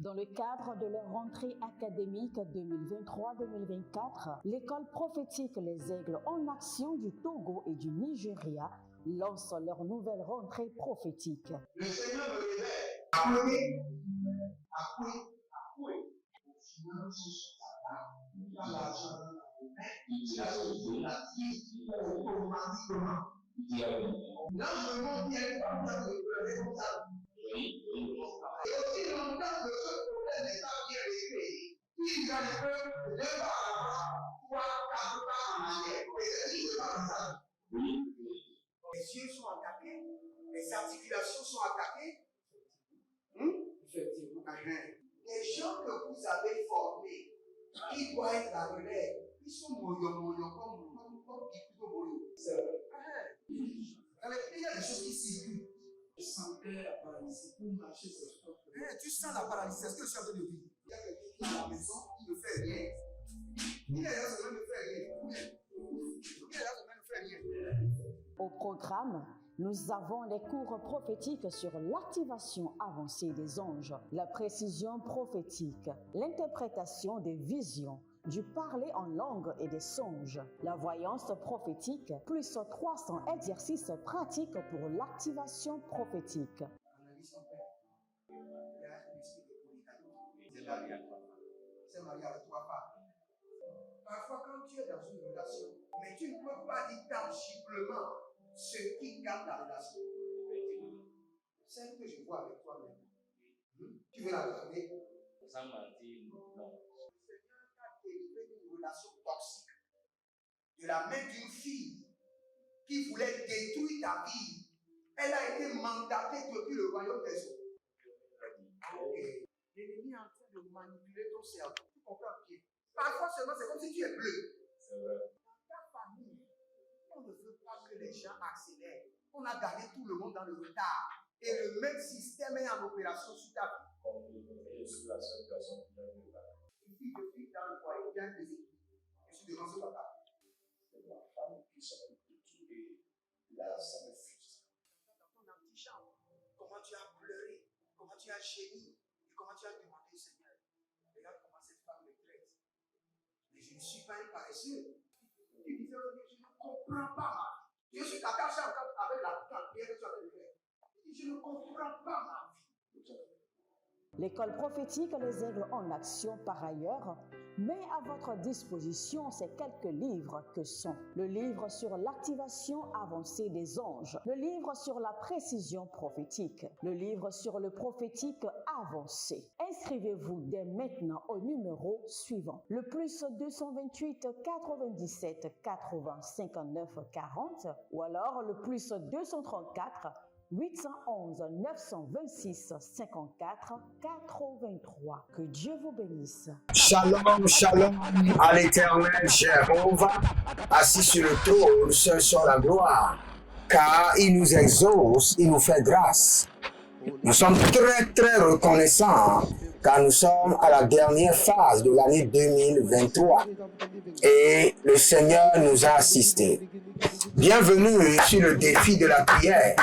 Dans le cadre de leur rentrée académique 2023-2024, l'école prophétique Les Aigles en Action du Togo et du Nigeria lance leur nouvelle rentrée prophétique. Le Seigneur me révèle. Appelez. Finances, l'argent, automatiquement. L'ange me montre bien comme ça. Et aussi longtemps que ce problème n'est pas bien réglé, il y a un peu de pas avant, 3, 4 pas en arrière. Et c'est tout ce comme ça. Les yeux sont attaqués, les articulations sont attaquées. Effectivement. Les gens que vous avez formés, qui doivent être la relève, ils sont moyo comme Kikuto. C'est vrai. Il y a des choses qui circulent. Je sentais la paralysie pour marcher sur ce corps. Tu sens la paralysie, c'est ce que je suis en train de dire. Il y a quelqu'un qui est à la maison, qui ne fait rien. Il y a des gens qui ne fait rien. Au programme, nous avons les cours prophétiques sur l'activation avancée des anges, la précision prophétique, l'interprétation des visions, du parler en langue et des songes, la voyance prophétique, plus 300 exercices pratiques pour l'activation prophétique. Analyse ton père. Il y a un esprit de polygamy. C'est marié à 3 femmes. C'est marié avec 3 femmes. Parfois, quand tu es dans une relation, mais tu ne peux pas dire tangiblement ce qui garde la relation. Celle que je vois avec toi maintenant. Tu veux la garder? Sans mentir, non. Délivré d'une relation toxique de la main d'une fille qui voulait détruire ta vie. Elle a été mandatée depuis le royaume des eaux. L'ennemi est en train de manipuler ton cerveau. Tu comprends bien? Parfois seulement, c'est comme si tu es bleu. C'est vrai. Dans ta famille, on ne veut pas que les gens accélèrent. On a gardé tout le monde dans le retard. Et le même système est en opération sur ta vie. Une fille de fille dans le foyer vient de dire, je suis devant ce papa. C'est ma femme qui s'occupe de tout et là, ça me frustre. Dans ton antichambre, comment tu as pleuré, comment tu as gémi, et comment tu as demandé, Seigneur, regarde comment cette femme me traite. Mais je ne suis pas un paresseux. Tu disais, je ne comprends pas ma vie. Je suis attaché encore avec la prière que tu as fait de faire. Je ne comprends pas ma vie. L'école prophétique Les Aigles en Action, par ailleurs, met à votre disposition ces quelques livres que sont le livre sur l'activation avancée des anges, le livre sur la précision prophétique, le livre sur le prophétique avancé. Inscrivez-vous dès maintenant au numéro suivant, le plus 228 97 80 59 40 ou alors le plus 234 811 926 54 83. Que Dieu vous bénisse. Shalom, shalom à l'éternel Jéhovah, assis sur le trône, seul sur la gloire, car il nous exauce, il nous fait grâce. Nous sommes très, très reconnaissants, car nous sommes à la dernière phase de l'année 2023 et le Seigneur nous a assistés. Bienvenue sur le défi de la prière.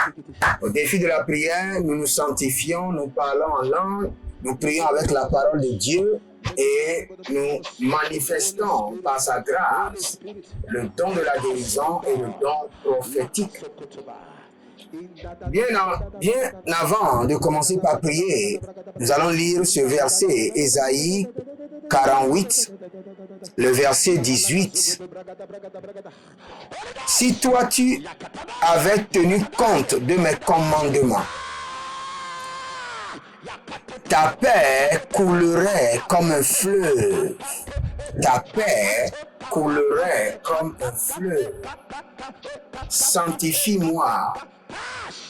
Au défi de la prière, nous nous sanctifions, nous parlons en langue, nous prions avec la parole de Dieu et nous manifestons par sa grâce le don de la guérison et le don prophétique. Bien avant de commencer par prier, nous allons lire ce verset, Ésaïe 48, le verset 18. Si toi tu avais tenu compte de mes commandements, ta paix coulerait comme un fleuve. Ta paix coulerait comme un fleuve. Sanctifie-moi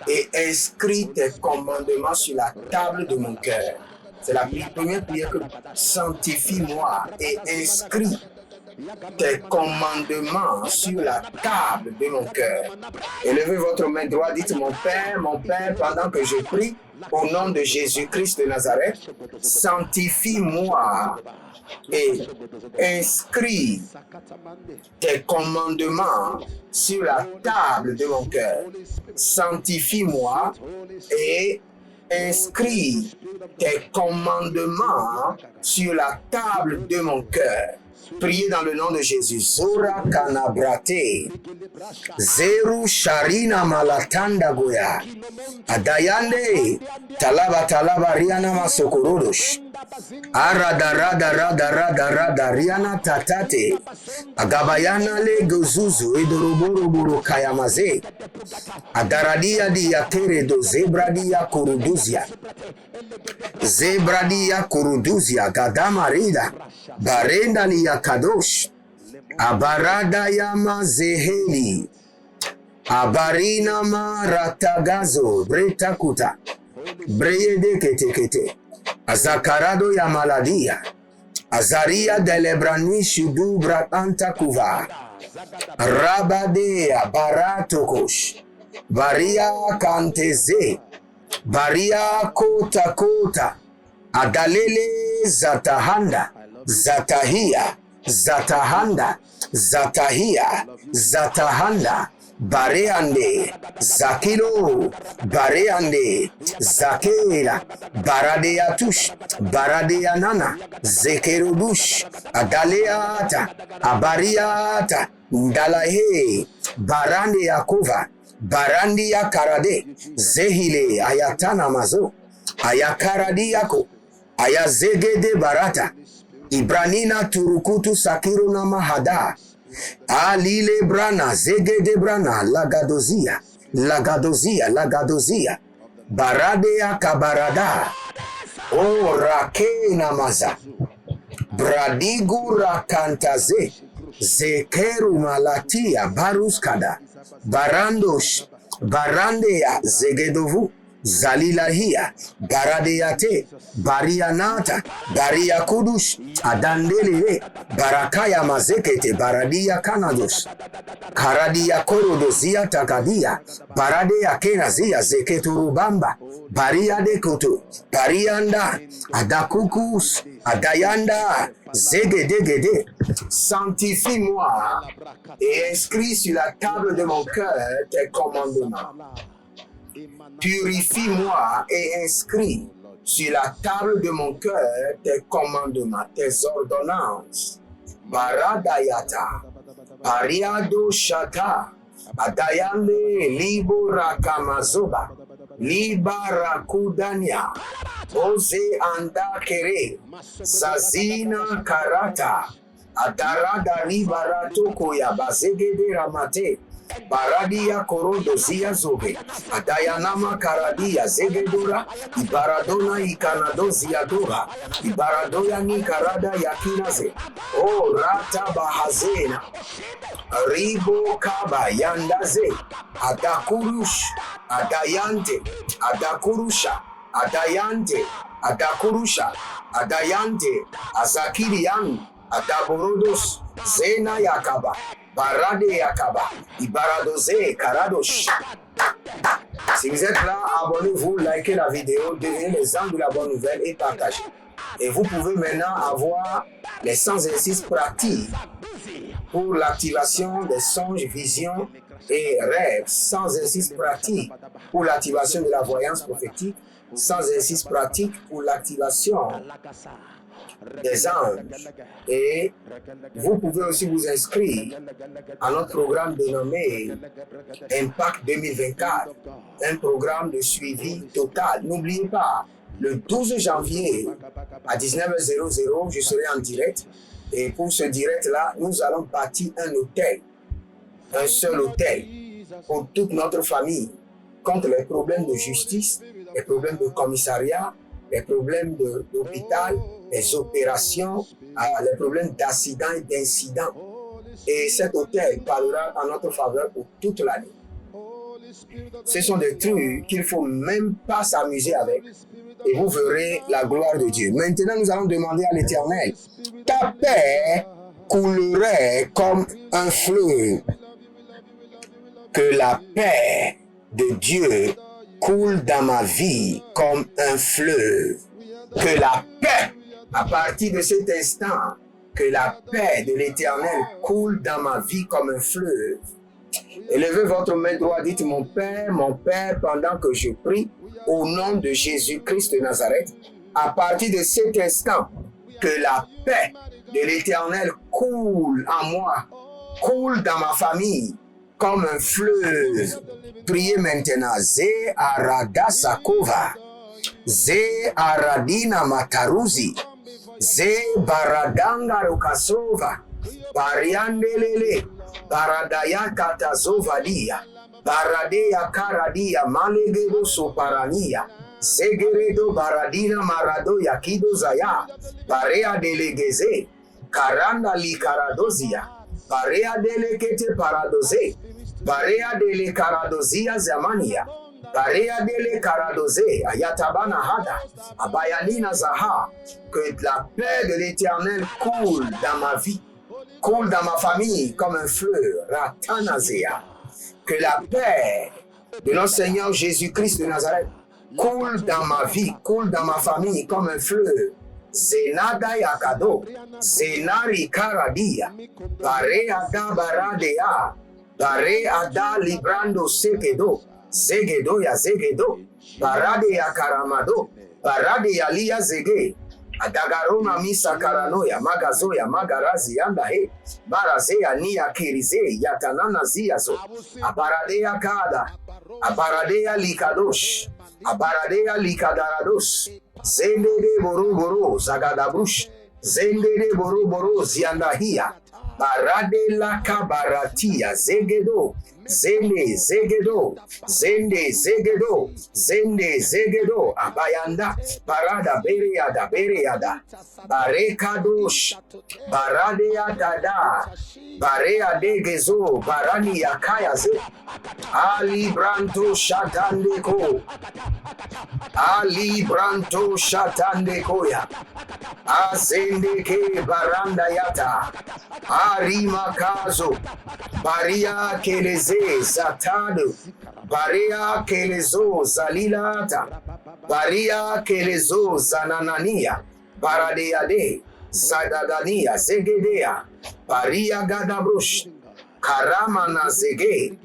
et inscris tes commandements sur la table de mon cœur. C'est la première prière que sanctifie-moi et inscris tes commandements sur la table de mon cœur. Élevez votre main droite, dites mon Père, pendant que je prie, au nom de Jésus-Christ de Nazareth, sanctifie-moi et inscris tes commandements sur la table de mon cœur. Sanctifie-moi et inscris tes commandements sur la table de mon cœur. Priez dans le nom de Jésus. Zora kanabrate. Zeru sharina malatanda goya. Adayande. Talaba riana masokorodosh. Arada riana tatate. Agabayana le gozuzu edoroboroboro kayamaze. Adaradia diatere do zebradia kuruduzia. Zebradia kuruduzia gadamarida. Barenda liya kadosh. Abarada yama zeheli. Abarina ma ratagazo bretakuta. Breyede kete. Azakarado ya maladia. Azaria delebrani shudu bratanta kuva. Rabadea baratokosh. Baria kanteze. Baria kota. Adalele zatahanda. Zatahanda. Bareande, Zakilo, Bareande, Zakela, Baradeatush, Baradeanana, Zekerodush, Adaleata, Abariata, Ndalahe, Barande Yakova, Barandia Karade, Zehile, Ayatana Mazo, Ayakaradi Yako, Ayazegede Barata, Ibranina Turukutu Sakiro Namahada, Alile brana, zegede brana, lagadozia, baradea kabarada, o rake namaza, bradigu rakantaze, zekeru malatia, baruskada, barandosh, barandea, zegedovu, zalilahia, baradeate, barianata, bariakudush, adandelele, barakaya mazekete, baradia kanados, karadia korodozia takadia, baradea kenazia, zeketurubamba, baria dekoto, barianda, adakukus, adayanda, zegedegede, sanctifie-moi et inscris sur la table de mon cœur tes commandements. Purifie-moi et inscris sur la table de mon cœur tes commandements, tes ordonnances. Baradayata, Pariado Shata, Adayande, Libora Kamazoba, Libarakudania, Ose Andakere, Zazina Karata, Adarada Libarato Koya, Bazegede Ramate, Baradia korodozia zobe, Adayanama karadia zegedora, Ibaradona ikanadozia dora, Ibaradoya ni karada yakinaze, O rata bahazena, Ribo kaba yandaze, Adakurush, Adayante, Adakurusha, Adayante, Adakurusha, Adayante, Azakirian, Adaborodos, Zena yakaba, Barade yakaba, Ibaradoze, Karadosh. Si vous êtes là, abonnez-vous, likez la vidéo, devenez les âmes de la bonne nouvelle et partagez. Et vous pouvez maintenant avoir les 100 exercices pratiques pour l'activation des songes, visions et rêves, 100 exercices pratiques pour l'activation de la voyance prophétique, 100 exercices pratiques pour l'activation des anges. Et vous pouvez aussi vous inscrire à notre programme dénommé Impact 2024, un programme de suivi total. N'oubliez pas, le 12 janvier à 19h00, je serai en direct. Et pour ce direct-là, nous allons bâtir un hôtel, un seul hôtel pour toute notre famille, contre les problèmes de justice, les problèmes de commissariat, les problèmes d'hôpital, les opérations, les problèmes d'accidents et d'incidents. Et cet hôtel parlera en notre faveur pour toute l'année. Ce sont des trucs qu'il ne faut même pas s'amuser avec. Et vous verrez la gloire de Dieu. Maintenant, nous allons demander à l'Éternel, ta paix coulerait comme un fleuve. Que la paix de Dieu coule dans ma vie comme un fleuve. Que la paix, à partir de cet instant, que la paix de l'Éternel coule dans ma vie comme un fleuve. Élevez votre main droite, dites mon Père, pendant que je prie, au nom de Jésus-Christ de Nazareth, à partir de cet instant, que la paix de l'Éternel coule en moi, coule dans ma famille, comme un fleuve. Priez maintenant. Ze arada sakova. Ze aradina mataruzi. Ze baradanga rukasova. Bariandelele. Baradaya katazovalia. Baradeya karadia malegedo soparania. Segeredo baradina marado yakido zaya. Barea delegeze. Karanda likaradozia. Barea delegete paradoze. Barea dele karadozia zamania. Barea dele karadoze. Ayatabana hada. Abayalina zaha. Que la paix de l'Éternel coule dans ma vie. Coule dans ma famille comme un fleuve. Ratanazea. Que la paix de notre Seigneur Jésus-Christ de Nazareth coule dans ma vie, coule dans ma famille comme un fleuve. Zenada yakado, zenari karadia, bare ada baradea, bare ada librando segedo, zegedo ya zegedo, barade ya karamado, barade ya lia zege, adagarona misa karanoya, magazoya, magarazi yanda he, barazea niya kirize, yatanana ziyazo, abaradea kada, abaradea likadosh, abaradea likadarados, zendede boro boro zagadabrush, zendede boro boro ziandahia, barade la kabaratia zegedo, zende zegedo, zende zegedo, zende zegedo, abayanda, barada bereada, barekadosh, baradea dada, barea degezo, barani yakaya ze, ali branto shatandeko, ali branto shatandekoya, azendeke baranda yata, arima kazo, baria keleze zatado, baria kelezo zalilata, baria kelezo zananania, baradeade, zadadania zegedea, baria gadabrush, karama na zege,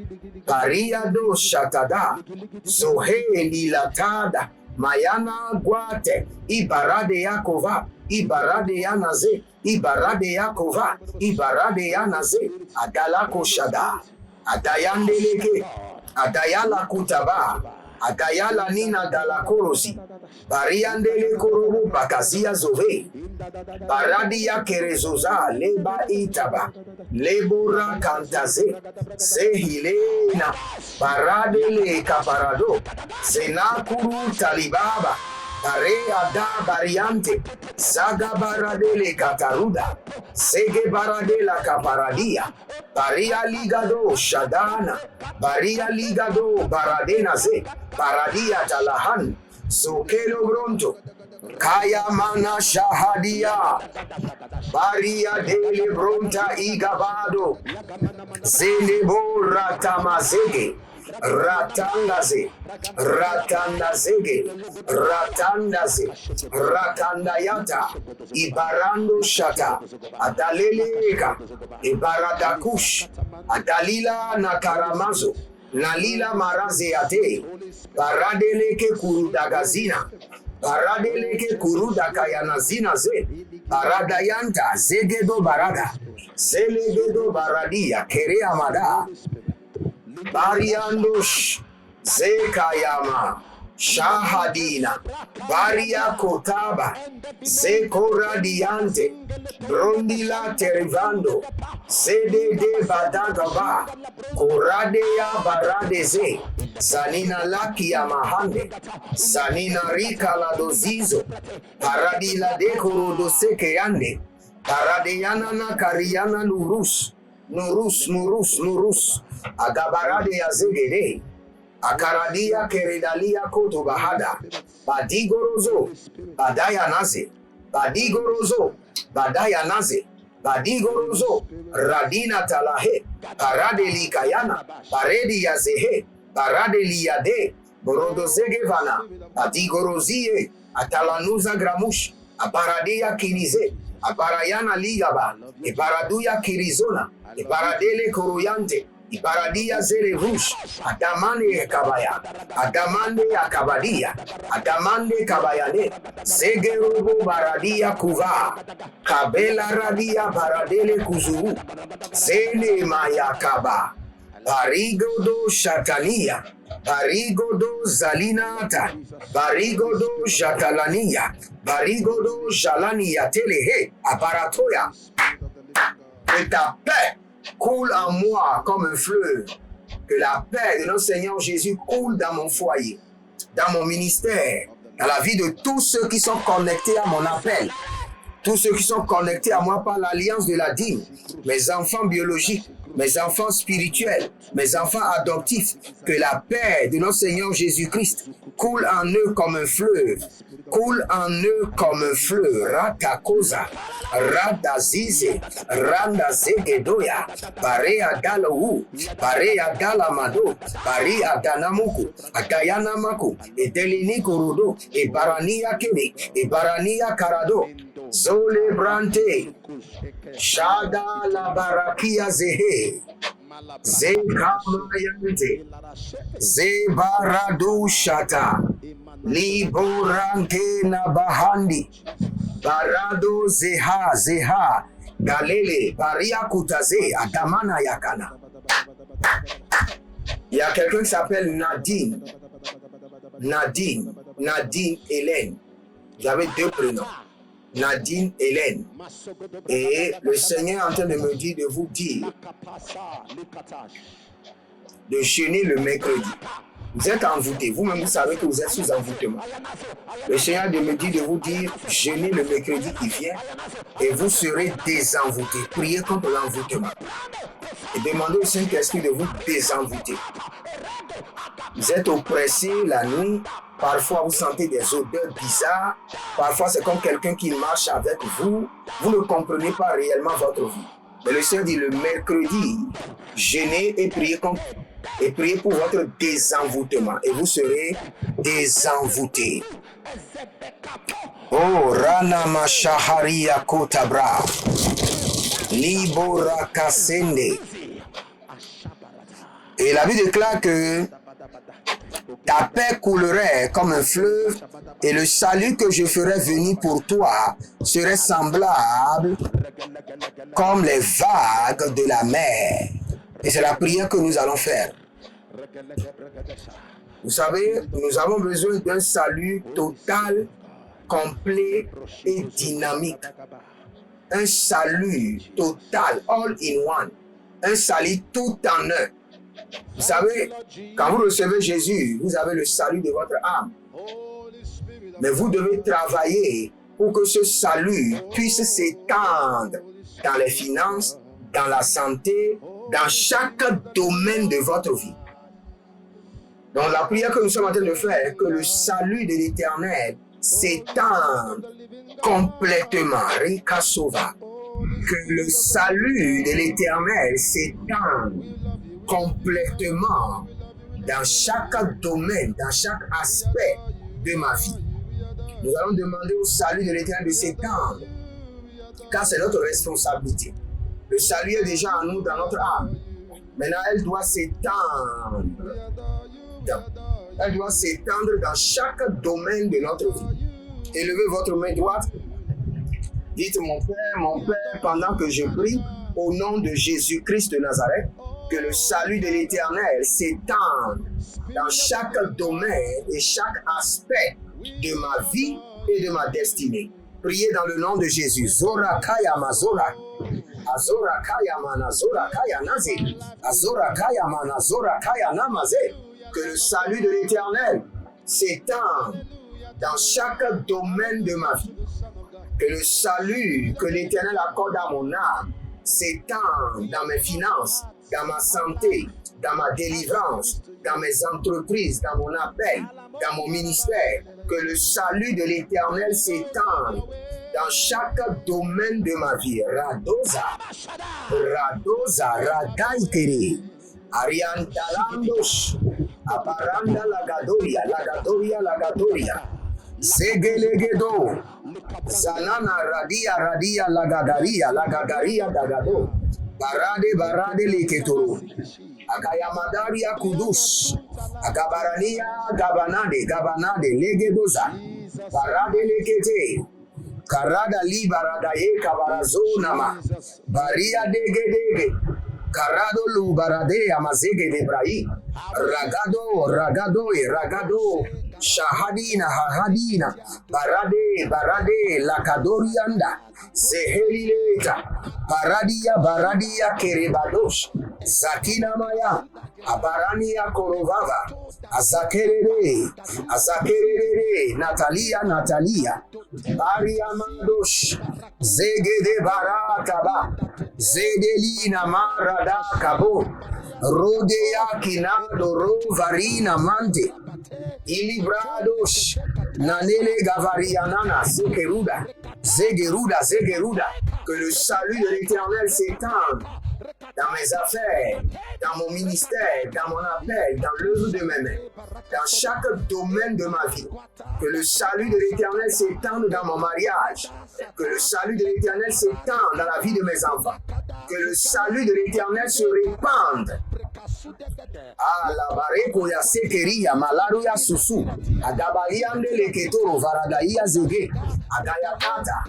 baria do shatada, zohe lilatada, mayana guate, ibarade yakova, ibarade yanaze, ibarade yakova, ibarade yanaze, adalako shada, adayandeleke, adayala kutaba, adayala nina dalakorosi, bariandele korobu bakazia zove, baradia kerezoza leba itaba, lebora kantaze, sehilena, baradele kaparado, senakuru talibaba, bare ada variante, saga baradele kataruda, sege baradela kaparadia, baria ligado shadana, baria ligado baradena ze, paradia talahan, sokelo bronto, kaya mana shahadia, baria dele bronta igabado, zenebo ratamazege, ratandaze, ratandazege, ratandaze, ratandayata, ibarando shata, adaleleka, ibaradakush, adalila nakaramazo, nalila marazeate, baradeleke kurudagazina, baradeleke kurudakayanazina ze, baradayanta zegedo barada, zelegedo baradia, kerea mada, bariandosh, zekayama, shahadina, baria kotaba, zekoradiante, brondila terivando, zedede badagaba, koradea baradeze, zanina laki ya mahande, zanina rika la dozizo, paradila dekoro doseke yande, paradeyana na kariana nurus, nurus, agabarade ya zegede, akaradia keredalia koto bahada, badigorozo, badaya naze, badigorozo, badaya naze, badigorozo, radina talahe, parade likayana, paredi ya zehe, parade liyade, borodo zegevana, badigorozie, atalanuza gramush, aparadia kinize, aparayana ligaba, iparaduya kirizona, iparadele koroyante, Ibaradia Zerevush, Adamane Kabaya, Adamande Akabadia, Adamande Kabayane, Zegerobo Baradia Kuva, Kabela Radia Baradele Kuzuru, Zene Maya Kaba, Barigodo Shatania, Barigodo Zalinata, Barigodo Jatalania, Barigodo Jalania Telehe, Abaratoya. Que ta paix coule en moi comme un fleuve. Que la paix de notre Seigneur Jésus coule dans mon foyer, dans mon ministère, dans la vie de tous ceux qui sont connectés à mon appel, tous ceux qui sont connectés à moi par l'alliance de la dîme, mes enfants biologiques, mes enfants spirituels, mes enfants adoptifs. Que la paix de notre Seigneur Jésus-Christ coule en eux comme un fleuve, coule en eux comme un fleuve. Ratakosa, Radazize, Randa Zegedoya, Barea Dalaou, Barea Dalamado, Barea Danamuku, Atayanamaku, et Delini Kurudo, et Barania Kene, et Barania Karado, Zole Brante, Shada la Barakia Zehe, Zekamayante, Zebaradu Shata, Liboranke na Bahandi, Barado Zeha Zeha, Galele, Baria Kutaze, Adamana Yakana. Il y a quelqu'un qui s'appelle Nadine. Nadine Hélène. Vous avez deux prénoms. Nadine Hélène. Et le Seigneur est en train de me dire, de vous dire, de jeûner le mercredi. Vous êtes envoûté. Vous-même, vous savez que vous êtes sous envoûtement. Le Seigneur me dit de vous dire, jeûnez le mercredi qui vient et vous serez désenvoûté. Priez contre l'envoûtement. Et demandez au Saint-Esprit de vous désenvoûter. Vous êtes oppressé la nuit. Parfois, vous sentez des odeurs bizarres. Parfois, c'est comme quelqu'un qui marche avec vous. Vous ne comprenez pas réellement votre vie. Mais le Seigneur dit le mercredi, jeûnez et priez pour votre désenvoûtement. Et vous serez désenvoûté. Oh, Rana Mashaharia Kotabra. Libora Kasende. Et la Bible déclare que ta paix coulerait comme un fleuve et le salut que je ferai venir pour toi serait semblable comme les vagues de la mer. Et c'est la prière que nous allons faire. Vous savez, nous avons besoin d'un salut total, complet et dynamique. Un salut total, all in one. Un salut tout en un. Vous savez, quand vous recevez Jésus, vous avez le salut de votre âme. Mais vous devez travailler pour que ce salut puisse s'étendre dans les finances, dans la santé, dans chaque domaine de votre vie. Donc la prière que nous sommes en train de faire, que le salut de l'Éternel s'étende complètement. Rikasova. Que le salut de l'Éternel s'étende complètement dans chaque domaine, dans chaque aspect de ma vie. Nous allons demander au salut de l'Éternel de s'étendre, car c'est notre responsabilité. Le salut est déjà en nous, dans notre âme. Maintenant, elle doit s'étendre. Elle doit s'étendre dans chaque domaine de notre vie. Élevez votre main droite. Dites, mon Père, pendant que je prie, au nom de Jésus-Christ de Nazareth, que le salut de l'Éternel s'étende dans chaque domaine et chaque aspect de ma vie et de ma destinée. Priez dans le nom de Jésus. Zora Kaya Mazora. Azora Kaya Manazora Kaya Naze. Azora Kaya Manazora Kaya Namaze. Que le salut de l'Éternel s'étende dans chaque domaine de ma vie. Que le salut que l'Éternel accorde à mon âme s'étende dans mes finances, dans ma santé, dans ma délivrance, dans mes entreprises, dans mon appel, dans mon ministère. Que le salut de l'Éternel s'étende dans chaque domaine de ma vie. Radoza, Radaikere, Ariantalandos, Aparanda Lagadoria, Segelegedo, Zanana Radia Lagadaria Dagado, Barade Leketoro, Akayamadaria Kudus, Akabarania Gabanade, Legedoza, Parade Lekete, Karada Libaradaye Kabarazonama, Baria Degedege, Karado Lubarade Amazege de Brai, Ragado, Shahadina, Barade, Lakadorianda, Zehelileta, Baradia Kerebadosh, Zakina Maya, Abarania Korovava, Azakerere, Natalia, Baria Mandosh, Zege de Barataba, Zedelina Marada Kabo, Rodea Kinado Varina Mante, Ilibradosh, Nanele Gavarianana, Zegeruda, que le salut de l'Éternel s'étende dans mes affaires, dans mon ministère, dans mon appel, dans l'œuvre de mes mains, dans chaque domaine de ma vie. Que le salut de l'Éternel s'étende dans mon mariage. Que le salut de l'Éternel s'étende dans la vie de mes enfants. Que le salut de l'Éternel se répande. Ah, la bareko ya sekeria, malaru ya susu, adabariande leketoro, varadaia zege, adayakata,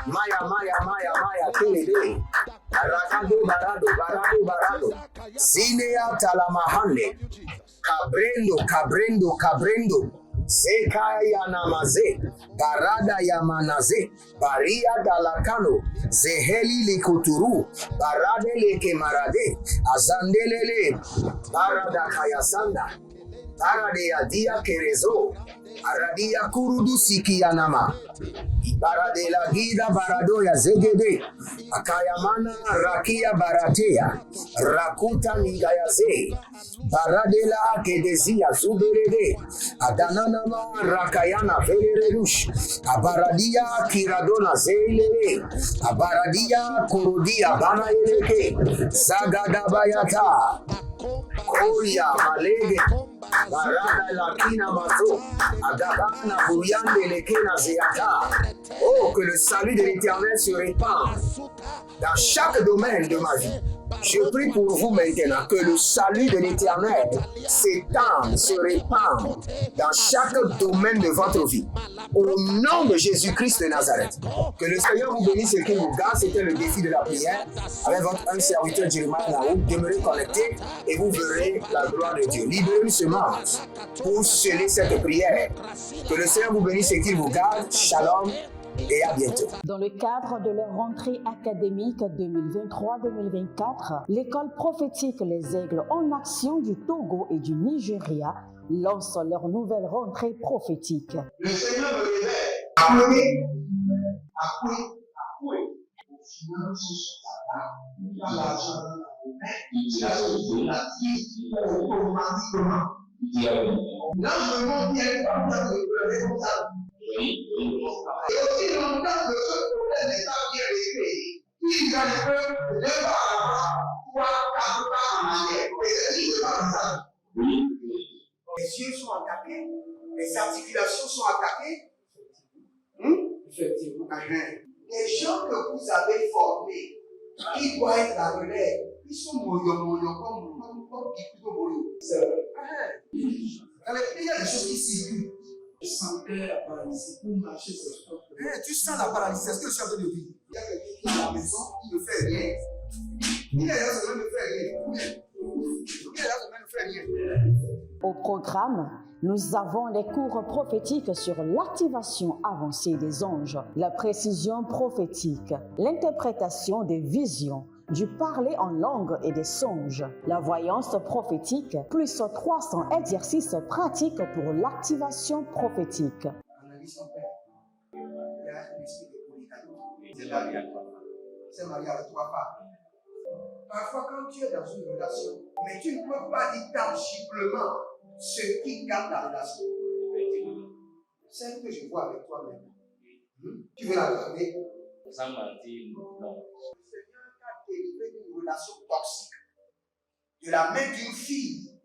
maya, telede, barado, sinea talamahande, cabrendo, Zekaya namaze, barada ya manaze, baria dalakano, zeheli likuturu, barade leke marade, azandelele, barada kayasanda, barade ya dia kerezo, aradia kurudu sikiyanama, barade la gida barado ya zegede, akayamana rakia baratea, rakuta nigayaze, baradela kedezia zuberede, adananama rakayana velererush, abaradia kiradona zeilere, abaradia kurudia bana eleke, zagadabayata, koria malege, barada lakina mazo, agabana buyande lekena zeata. Oh, que le salut de l'Éternel se répande dans chaque domaine de ma vie. Je prie pour vous maintenant que le salut de l'Éternel s'étende, se répande dans chaque domaine de votre vie. Au nom de Jésus-Christ de Nazareth. Que le Seigneur vous bénisse et qu'il vous garde. C'était le défi de la prière. Avec votre un serviteur Jeremiah là-haut, demeurez connecté et vous verrez la gloire de Dieu. Libérez une semence pour sceller cette prière. Que le Seigneur vous bénisse et qu'il vous garde. Shalom. Et à bientôt. Dans le cadre de leur rentrée académique 2023-2024, l'école prophétique Les Aigles en Action du Togo et du Nigeria lance leur nouvelle rentrée prophétique. Le Seigneur me révèle. Accoué. Aux finances, dans l'argent, la vie, automatiquement. Là, je monte bien comme ça, comme ça. Et aussi longtemps que ce problème n'est pas bien réglé, il y a un peu de pas à quatre pas en arrière. Et c'est pas ça. Les yeux sont attaqués, les articulations sont attaquées. Effectivement. Les gens que vous avez formés, qui doivent être la relève, ils sont moyons comme plutôt moyons. C'est vrai. Il y a des choses qui circulent. Je sentais la paralysie pour marcher sur ce corps. Tu sens la paralysie, c'est ce que je suis en train de dire. Il y a quelqu'un qui est à la maison, il ne fait rien. Il est là, ça ne fait rien. Au programme, nous avons les cours prophétiques sur l'activation avancée des anges, la précision prophétique, l'interprétation des visions, du parler en langue et des songes, la voyance prophétique, plus 300 exercices pratiques pour l'activation prophétique. Analyse ton père. Il y a un esprit de polygamie. C'est marié à trois femmes. C'est marié à trois femmes. Parfois, quand tu es dans une relation, mais tu ne peux pas dire tangiblement ce qui garde la relation. Celle que je vois avec toi maintenant. Tu veux la garder? Sans mentir, non. Délivré d'une relation toxique de la main d'une fille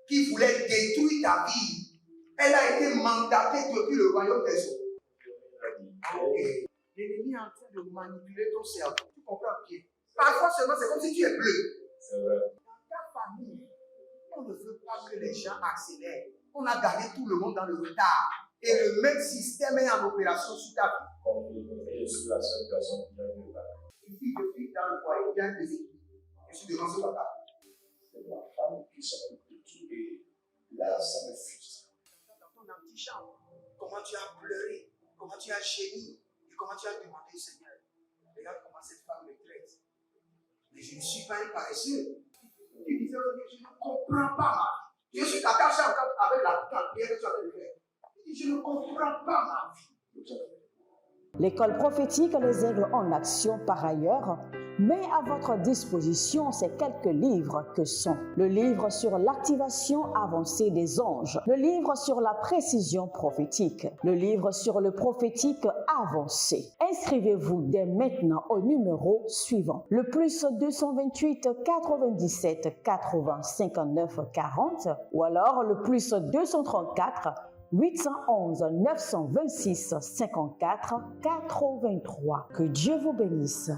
qui voulait détruire ta vie. Elle a été mandatée depuis le royaume des eaux. Okay. L'ennemi est en train de manipuler ton cerveau. Tu comprends bien? Parfois seulement, c'est comme si tu es bleu. C'est vrai. Dans ta famille, pas que les gens accélèrent. On a gagné tout le monde dans le retard. Et le même système est en opération sur ta vie. Il suffit de vivre dans le foyer, bien déséquilibré. Je suis devant ce papa. C'est ma femme qui s'occupe de tout et là, ça me frustre. Dans ton antichambre, comment tu as pleuré, comment tu as gémi et comment tu as demandé au Seigneur. Regarde comment cette femme me traite. Mais je ne suis pas un paresseux. Tu disais, je ne comprends pas ma vie. Je suis attaché encore avec la prière que tu as fait. Je ne comprends pas ma vie. L'école prophétique Les Aigles en Action, par ailleurs, met à votre disposition ces quelques livres que sont le livre sur l'activation avancée des anges, le livre sur la précision prophétique, le livre sur le prophétique avancé. Inscrivez-vous dès maintenant au numéro suivant, le plus 228 97 80 59 40 ou alors le plus 234 811 926 54 83. Que Dieu vous bénisse.